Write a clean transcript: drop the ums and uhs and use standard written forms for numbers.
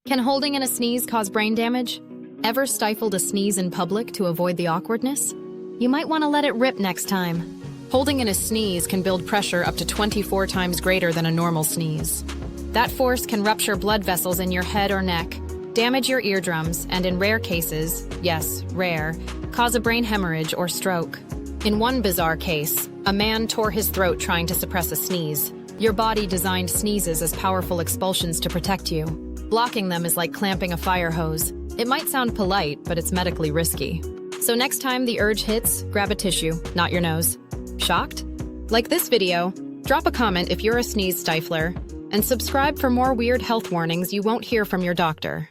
Can holding in a sneeze cause brain damage? Ever stifled a sneeze in public to avoid the awkwardness? You might want to let it rip next time. Holding in a sneeze can build pressure up to 24 times greater than a normal sneeze. That force can rupture blood vessels in your head or neck, damage your eardrums, and in rare cases, yes, rare, cause a brain hemorrhage or stroke. In one bizarre case, a man tore his throat trying to suppress a sneeze. Your body designed sneezes as powerful expulsions to protect you. Blocking them is like clamping a fire hose. It might sound polite, but it's medically risky. So next time the urge hits, grab a tissue, not your nose. Shocked? Like this video, drop a comment if you're a sneeze stifler, and subscribe for more weird health warnings you won't hear from your doctor.